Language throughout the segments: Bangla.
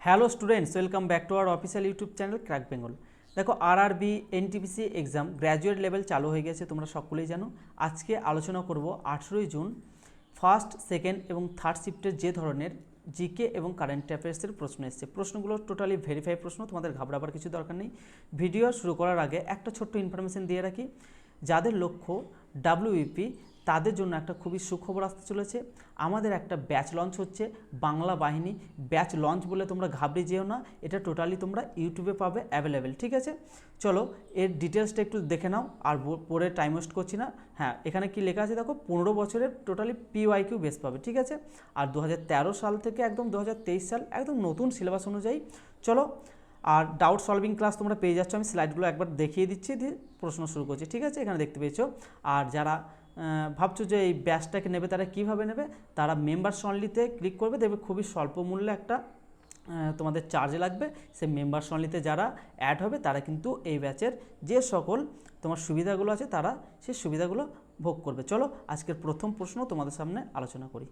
Hello students, welcome back to our official YouTube channel crack Bengal. দেখো, RRB NTPC exam graduate level চালু হয়ে গেছে, তোমরা সকলেই জানো। আজকে আলোচনা করব 18ই জুন ফার্স্ট, সেকেন্ড এবং থার্ড শিফটের যে ধরনের জিকে এবং কারেন্ট অ্যাফেয়ার্সের প্রশ্ন এসেছে। প্রশ্নগুলো টোটালি ভেরিফাই প্রশ্ন, তোমাদের ঘাবড়াবার কিছু দরকার নেই। ভিডিও শুরু করার আগে একটা ছোট্ট ইনফরমেশন দিয়ে রাখি। যাদের লক্ষ্য ডাব্লিউবিপি, তাদের জন্য একটা খুবই সুখবর আসতে চলেছে। আমাদের একটা ব্যাচ লঞ্চ হচ্ছে, বাংলা বাহিনী ব্যাচ লঞ্চ বলে তোমরা ঘাবড়ে যেও না, এটা টোটালি তোমরা ইউটিউবে পাবে অ্যাভেলেবেল, ঠিক আছে? চলো এর ডিটেলসটা একটু দেখে নাও, আর পরে টাইম ওয়েস্ট করছি না। হ্যাঁ, এখানে কি লেখা আছে দেখো, 15 বছরের টোটালি পিওয়াইকিউ বেস পাবে, ঠিক আছে? আর 2013 সাল থেকে একদম 2023 সাল একদম নতুন সিলেবাস অনুযায়ী। চলো, আর ডাউট সলভিং ক্লাস তোমরা পেয়ে যাচ্ছ, আমি স্লাইডগুলো একবার দেখিয়ে দিচ্ছি, দিয়ে প্রশ্ন শুরু করছি, ঠিক আছে? এখানে দেখতে পেয়েছো। আর যারা ভাবছো যে এই ব্যাচটাকে নেবে, তারা কীভাবে নেবে, তারা মেম্বার্স অনলিতে ক্লিক করবে, দেখবে খুবই স্বল্প মূল্যে একটা তোমাদের চার্জে লাগবে। সেই মেম্বার্স অনলিতে যারা অ্যাড হবে, তারা কিন্তু এই ব্যাচের যে সকল তোমার সুবিধাগুলো আছে, তারা সেই সুবিধাগুলো ভোগ করবে। চলো আজকের প্রথম প্রশ্ন তোমাদের সামনে আলোচনা করি।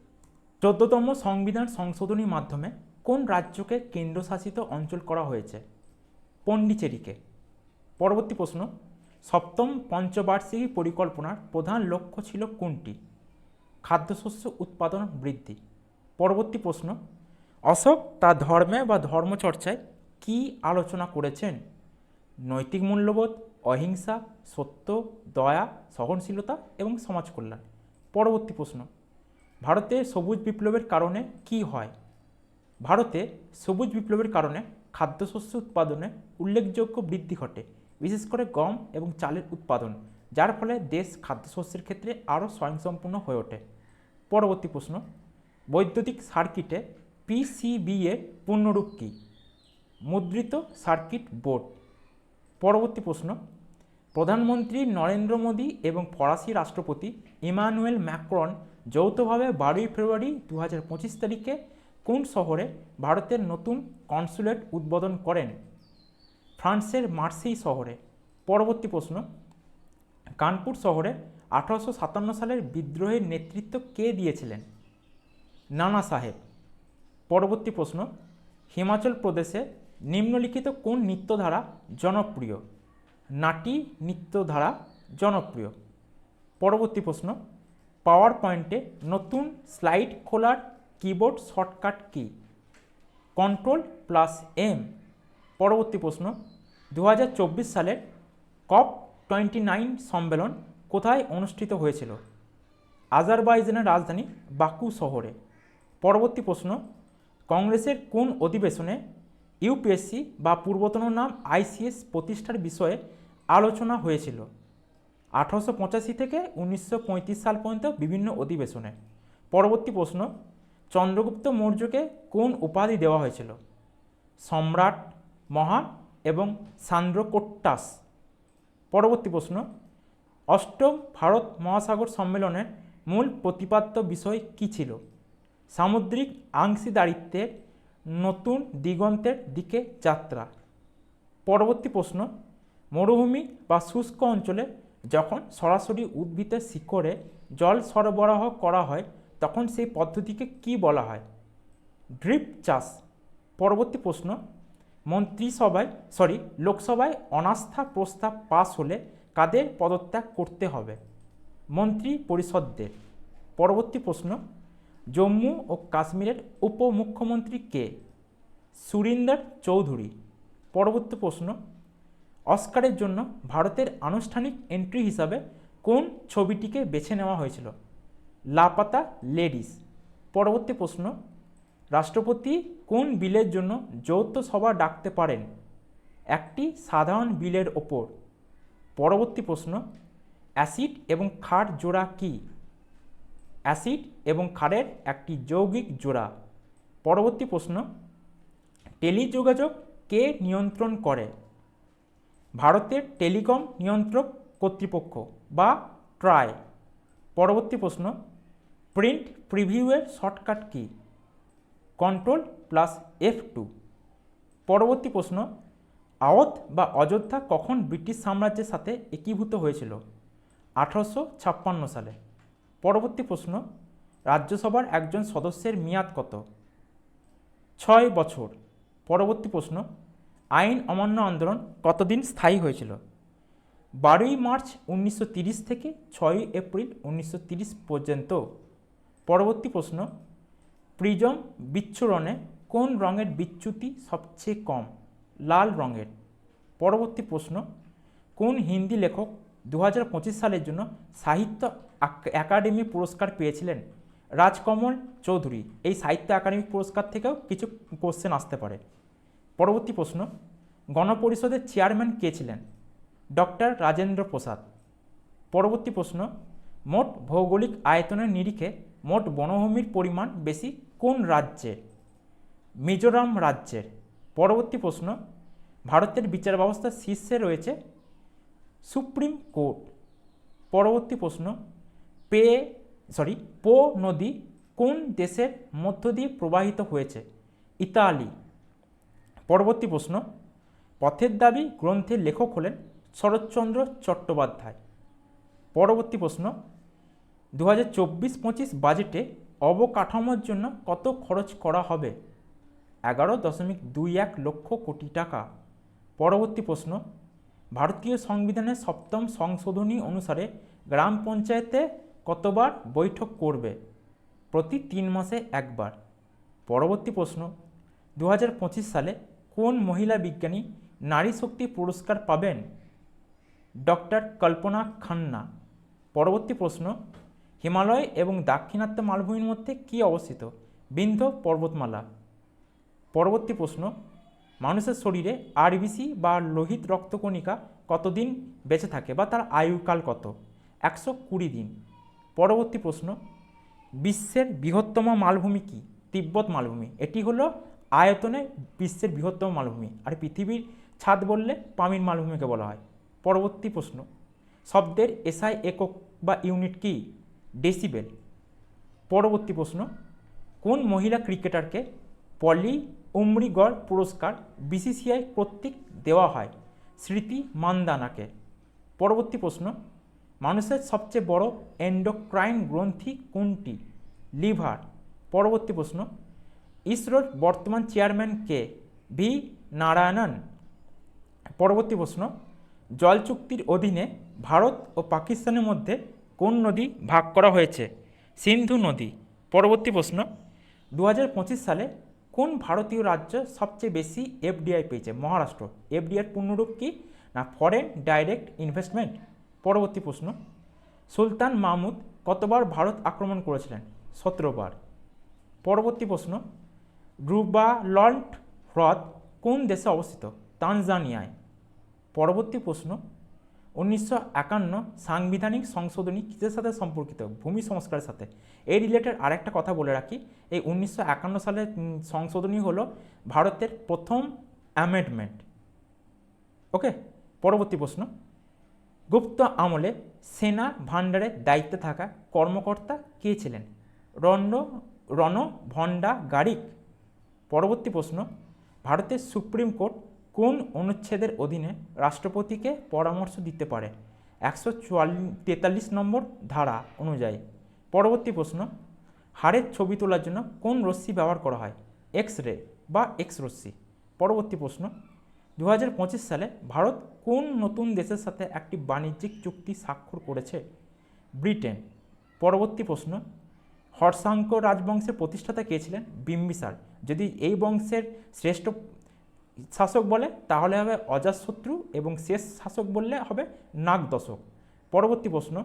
14তম সংবিধান সংশোধনীর মাধ্যমে কোন রাজ্যকে কেন্দ্রশাসিত অঞ্চল করা হয়েছে? পন্ডিচেরিকে। পরবর্তী প্রশ্ন, সপ্তম পঞ্চবার্ষিকী পরিকল্পনার প্রধান লক্ষ্য ছিল কোনটি? খাদ্যশস্য উৎপাদন বৃদ্ধি। পরবর্তী প্রশ্ন, অশোক তার ধর্মে বা ধর্মচর্চায় কি আলোচনা করেছেন? নৈতিক মূল্যবোধ, অহিংসা, সত্য, দয়া, সহনশীলতা এবং সমাজ কল্যাণ। পরবর্তী প্রশ্ন, ভারতে সবুজ বিপ্লবের কারণে কি হয়? ভারতে সবুজ বিপ্লবের কারণে খাদ্যশস্য উৎপাদনে উল্লেখযোগ্য বৃদ্ধি ঘটে, বিশেষ করে গম এবং চালের উৎপাদন, যার ফলে দেশ খাদ্যশস্যের ক্ষেত্রে আরও স্বয়ংসম্পূর্ণ হয়ে ওঠে। পরবর্তী প্রশ্ন, বৈদ্যুতিক সার্কিটে পিসিবি এর পূর্ণরূপ কী? মুদ্রিত সার্কিট বোর্ড। পরবর্তী প্রশ্ন, প্রধানমন্ত্রী নরেন্দ্র মোদী এবং ফরাসি রাষ্ট্রপতি ইমানুয়েল ম্যাক্রন যৌথভাবে 12 ফেব্রুয়ারি 2025 তারিখে কোন শহরে ভারতের নতুন কনসুলেট উদ্বোধন করেন? ফ্রান্সের মার্সেই শহরে। পরবর্তী প্রশ্ন, কানপুর শহরে 1857 সালের বিদ্রোহের নেতৃত্ব কে দিয়েছিলেন? নানা সাহেব। পরবর্তী প্রশ্ন, হিমাচল প্রদেশে নিম্নলিখিত কোন নৃত্যধারা জনপ্রিয়? নাটি নৃত্যধারা জনপ্রিয়। পরবর্তী প্রশ্ন, পাওয়ার পয়েন্টে নতুন স্লাইড খোলার কিবোর্ড শর্টকাট কি? Ctrl+M। পরবর্তী প্রশ্ন, 2024 সালের COP29 সম্মেলন কোথায় অনুষ্ঠিত হয়েছিল? আজারবাইজানের রাজধানী বাকু শহরে। পরবর্তী প্রশ্ন, কংগ্রেসের কোন অধিবেশনে ইউপিএসসি বা পূর্বতন নাম আইসিএস প্রতিষ্ঠার বিষয়ে আলোচনা হয়েছিল? 1885 থেকে 1935 সাল পর্যন্ত বিভিন্ন অধিবেশনে। পরবর্তী প্রশ্ন, চন্দ্রগুপ্ত মৌর্যকে কোন উপাধি দেওয়া হয়েছিল? সম্রাট, মহান এবং সান্দ্রকোট্টাস। পরবর্তী প্রশ্ন, অষ্টম ভারত মহাসাগর সম্মেলনের মূল প্রতিপাদ্য বিষয় কী ছিল? সামুদ্রিক অংশীদারিত্বের নতুন দিগন্তের দিকে যাত্রা। পরবর্তী প্রশ্ন, মরুভূমি বা শুষ্ক অঞ্চলে যখন সরাসরি উদ্ভিদের শিকড়ে জল সরবরাহ করা হয়, তখন সেই পদ্ধতিকে কি বলা হয়? ড্রিপ চাষ। পরবর্তী প্রশ্ন, লোকসভায় অনাস্থা প্রস্তাব পাস হলে কাদের পদত্যাগ করতে হবে? মন্ত্রী পরিষদদের। পরবর্তী প্রশ্ন, জম্মু ও কাশ্মীরের উপমুখ্যমন্ত্রী কে? সুরিন্দর চৌধুরী। পরবর্তী প্রশ্ন, অস্কারের জন্য ভারতের আনুষ্ঠানিক এন্ট্রি হিসাবে কোন ছবিটিকে বেছে নেওয়া হয়েছিল? লাপাতা লেডিস। পরবর্তী প্রশ্ন, রাষ্ট্রপতি কোন বিলের জন্য যৌথ সভা ডাকতে পারেন? একটি সাধারণ বিলের ওপর। পরবর্তী প্রশ্ন, অ্যাসিড এবং ক্ষার জোড়া কি? অ্যাসিড এবং ক্ষারের একটি যৌগিক জোড়া। পরবর্তী প্রশ্ন, টেলিযোগাযোগ কে নিয়ন্ত্রণ করে? ভারতের টেলিকম নিয়ন্ত্রক কর্তৃপক্ষ বা ট্রাই। পরবর্তী প্রশ্ন, প্রিন্ট প্রিভিউয়ের শর্টকাট কি? Ctrl+F2। পরবর্তী প্রশ্ন, আওধ বা অযোধ্যা কখন ব্রিটিশ সাম্রাজ্যের সাথে একীভূত হয়েছিল? 1856 সালে। পরবর্তী প্রশ্ন, রাজ্যসভার একজন সদস্যের মেয়াদ কত? 6 বছর। পরবর্তী প্রশ্ন, আইন অমান্য আন্দোলন কতদিন স্থায়ী হয়েছিল? 12ই মার্চ 1930 থেকে 6ই এপ্রিল 1930 পর্যন্ত। পরবর্তী প্রশ্ন, প্রিজম বিচ্ছুরণে কোন রঙের বিচ্যুতি সবচেয়ে কম? লাল রঙের। পরবর্তী প্রশ্ন, কোন হিন্দি লেখক 2025 সালের জন্য সাহিত্য একাডেমি পুরস্কার পেয়েছিলেন? রাজকমল চৌধুরী। এই সাহিত্য একাডেমি পুরস্কার থেকেও কিছু কোশ্চেন আসতে পারে। পরবর্তী প্রশ্ন, গণপরিষদের চেয়ারম্যান কে ছিলেন? ডক্টর রাজেন্দ্র প্রসাদ। পরবর্তী প্রশ্ন, মোট ভৌগোলিক আয়তনের নিরিখে মোট বনভূমির পরিমাণ বেশি কোন রাজ্যের? মিজোরাম রাজ্যের। পরবর্তী প্রশ্ন, ভারতের বিচার ব্যবস্থার শীর্ষে রয়েছে সুপ্রিম কোর্ট। পরবর্তী প্রশ্ন, পো নদী কোন দেশের মধ্য দিয়ে প্রবাহিত হয়েছে? ইতালি। পরবর্তী প্রশ্ন, পথের দাবি গ্রন্থের লেখক হলেন শরৎচন্দ্র চট্টোপাধ্যায়। পরবর্তী প্রশ্ন, 2024-25 বাজেটে অবকাঠামোর জন্য কত খরচ করা হবে? 11.21 লক্ষ কোটি টাকা। পরবর্তী প্রশ্ন, ভারতীয় সংবিধানের 7ম সংশোধনী অনুসারে গ্রাম পঞ্চায়েতে কতবার বৈঠক করবে? প্রতি 3 মাসে একবার। পরবর্তী প্রশ্ন, 2025 সালে কোন মহিলা বিজ্ঞানী নারী শক্তি পুরস্কার পাবেন? ডক্টর কল্পনা খান্না। পরবর্তী প্রশ্ন, হিমালয় এবং দাক্ষিণাত্য মালভূমির মধ্যে কী অবস্থিত? বিন্ধ্য পর্বতমালা। পরবর্তী প্রশ্ন, মানুষের শরীরে আরবিসি বা লোহিত রক্তকণিকা কতদিন বেঁচে থাকে বা তার আয়ুকাল কত? 120 দিন। পরবর্তী প্রশ্ন, বিশ্বের বৃহত্তম মালভূমি কি? তিব্বত মালভূমি। এটি হলো আয়তনে বিশ্বের বৃহত্তম মালভূমি, আর পৃথিবীর ছাদ বললে পামির মালভূমিকে বলা হয়। পরবর্তী প্রশ্ন, শব্দের এসআই একক বা ইউনিট কি? ডেসিবেল। পরবর্তী প্রশ্ন, কোন মহিলা ক্রিকেটারকে পলি উমরিগড় পুরস্কার বিসিসিআই কর্তৃক দেওয়া হয়? স্মৃতি মান্দানাকে। পরবর্তী প্রশ্ন, মানুষের সবচেয়ে বড় এন্ডোক্রাইন গ্রন্থি কোনটি? লিভার। পরবর্তী প্রশ্ন, ইসরোর বর্তমান চেয়ারম্যান কে? ভি নারায়ণন। পরবর্তী প্রশ্ন, জল চুক্তির অধীনে ভারত ও পাকিস্তানের মধ্যে কোন নদী ভাগ করা হয়েছে? সিন্ধু নদী। পরবর্তী প্রশ্ন, 2025 সালে কোন ভারতীয় রাজ্য সবচেয়ে বেশি এফডিআই পেয়েছে? মহারাষ্ট্র। এফডিআইয়ের পূর্ণরূপ কি? না ফরেন ডাইরেক্ট ইনভেস্টমেন্ট। পরবর্তী প্রশ্ন, সুলতান মাহমুদ কতবার ভারত আক্রমণ করেছিলেন? 17 বার। পরবর্তী প্রশ্ন, রুবালন্ট হ্রদ কোন দেশে অবস্থিত? তানজানিয়ায়। পরবর্তী প্রশ্ন, 1951 সাংবিধানিক সংশোধনী কিসের সাথে সম্পর্কিত? ভূমি সংস্কারের সাথে। এই রিলেটেড আরেকটা কথা বলে রাখি, এই 1951 সালের সংশোধনী হলো ভারতের প্রথম অ্যামেন্ডমেন্ট। ওকে। পরবর্তী প্রশ্ন, গুপ্ত আমলে সেনা ভাণ্ডারের দায়িত্বে থাকা কর্মকর্তা কে ছিলেন? রণ ভণ্ডাগারিক। পরবর্তী প্রশ্ন, ভারতের সুপ্রিম কোর্ট কোন অনুচ্ছেদের অধীনে রাষ্ট্রপতিকে পরামর্শ দিতে পারে? 143 নম্বর ধারা অনুযায়ী। পরবর্তী প্রশ্ন, হাড়ের ছবি তোলার জন্য কোন রশ্মি ব্যবহার করা হয়? এক্স রে বা এক্স রশ্মি। পরবর্তী প্রশ্ন, 2025 সালে ভারত কোন নতুন দেশের সাথে একটি বাণিজ্যিক চুক্তি স্বাক্ষর করেছে? ব্রিটেন। পরবর্তী প্রশ্ন, হর্ষাঙ্ক রাজবংশের প্রতিষ্ঠাতা কে ছিলেন? বিম্বিসার। যদি এই বংশের শ্রেষ্ঠ শাসক বলে তাহলে হবে অজাতশত্রু, এবং শেষ শাসক বললে হবে নাগদশক। পরবর্তী প্রশ্ন,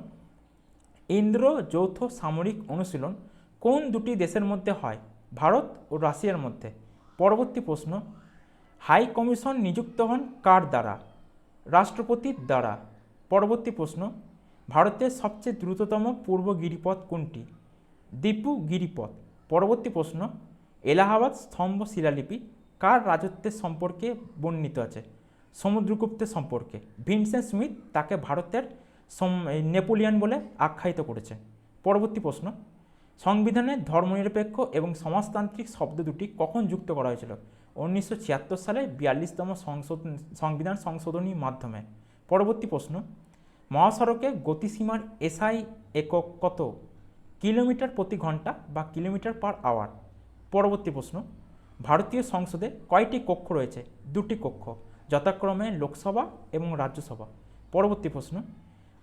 ইন্দ্র যৌথ সামরিক অনুশীলন কোন দুটি দেশের মধ্যে হয়? ভারত ও রাশিয়ার মধ্যে। পরবর্তী প্রশ্ন, হাই কমিশন নিযুক্ত হন কার দ্বারা? রাষ্ট্রপতির দ্বারা। পরবর্তী প্রশ্ন, ভারতের সবচেয়ে দ্রুততম পূর্ব গিরিপথ কোনটি? দীপু গিরিপথ। পরবর্তী প্রশ্ন, এলাহাবাদ স্তম্ভ শিলালিপি কার রাজত্বের সম্পর্কে বর্ণিত আছে? সমুদ্রগুপ্তের সম্পর্কে। ভিনসেন্ট স্মিথ তাকে ভারতের নেপোলিয়ন বলে আখ্যায়িত করেছে। পরবর্তী প্রশ্ন, সংবিধানে ধর্মনিরপেক্ষ এবং সমাজতান্ত্রিক শব্দ দুটি কখন যুক্ত করা হয়েছিল? 1976 সালে 42তম সংবিধান সংশোধনীর মাধ্যমে। পরবর্তী প্রশ্ন, মহাসড়কে গতিসীমার এসআই একক কত? কিলোমিটার প্রতি ঘন্টা বা কিলোমিটার পার আওয়ার। পরবর্তী প্রশ্ন, ভারতীয় সংসদে কয়টি কক্ষ রয়েছে? দুটি কক্ষ, যথাক্রমে লোকসভা এবং রাজ্যসভা। পরবর্তী প্রশ্ন,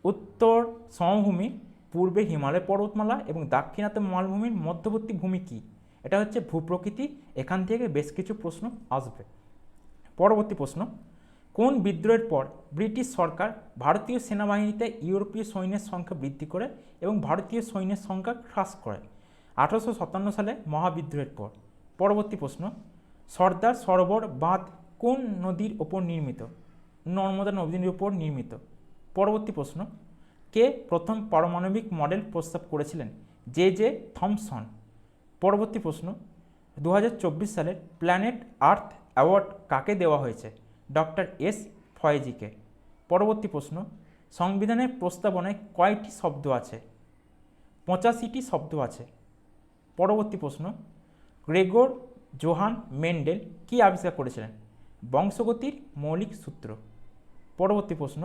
উত্তর সমভূমি, পূর্বে হিমালয় পর্বতমালা এবং দাক্ষিণাত্য মালভূমির মধ্যবর্তী ভূমি কী? এটা হচ্ছে ভূপ্রকৃতি। এখান থেকে বেশ কিছু প্রশ্ন আসবে। পরবর্তী প্রশ্ন, কোন বিদ্রোহের পর ব্রিটিশ সরকার ভারতীয় সেনাবাহিনীতে ইউরোপীয় সৈন্যের সংখ্যা বৃদ্ধি করে এবং ভারতীয় সৈন্যের সংখ্যা হ্রাস করে? 1857 সালে মহাবিদ্রোহের পর। পরবর্তী প্রশ্ন, সর্দার সরোবর বাঁধ কোন নদীর ওপর নির্মিত? নর্মদা নদীর উপর নির্মিত। পরবর্তী প্রশ্ন, কে প্রথম পারমাণবিক মডেল প্রস্তাব করেছিলেন? J Thomson. পরবর্তী প্রশ্ন, 2024 সালের প্ল্যানেট আর্থ অ্যাওয়ার্ড কাকে দেওয়া হয়েছে? ডক্টর এস ফয়েজিকে। পরবর্তী প্রশ্ন, সংবিধানের প্রস্তাবনায় কয়টি শব্দ আছে? 85টি শব্দ আছে। পরবর্তী প্রশ্ন, গ্রেগর জোহান মেন্ডেল কী আবিষ্কার করেছিলেন? বংশগতির মৌলিক সূত্র। পরবর্তী প্রশ্ন,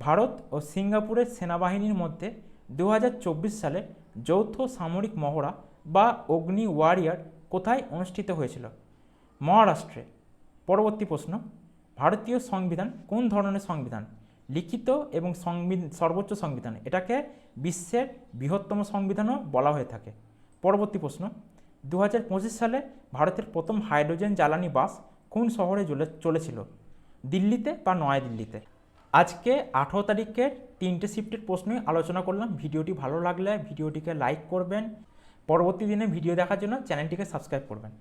ভারত ও সিঙ্গাপুরের সেনাবাহিনীর মধ্যে 2024 সালে যৌথ সামরিক মহড়া বা অগ্নি ওয়ারিয়ার কোথায় অনুষ্ঠিত হয়েছিল? মহারাষ্ট্রে। পরবর্তী প্রশ্ন, ভারতীয় সংবিধান কোন ধরনের সংবিধান? লিখিত এবং সর্বোচ্চ সংবিধান। এটাকে বিশ্বের বৃহত্তম সংবিধানও বলা হয়ে থাকে। পরবর্তী প্রশ্ন, 2025 সালে ভারতের প্রথম হাইড্রোজেন জ্বালানি বাস কোন শহরে চলেছিল? দিল্লিতে বা নয়াদিল্লিতে? আজকে 18 তারিখের 3টে শিফটের প্রশ্নই আলোচনা করলাম। ভিডিওটি ভালো লাগলে ভিডিওটিকে লাইক করবেন। পরবর্তী দিনে ভিডিও দেখার জন্য চ্যানেলটিকে সাবস্ক্রাইব করবেন।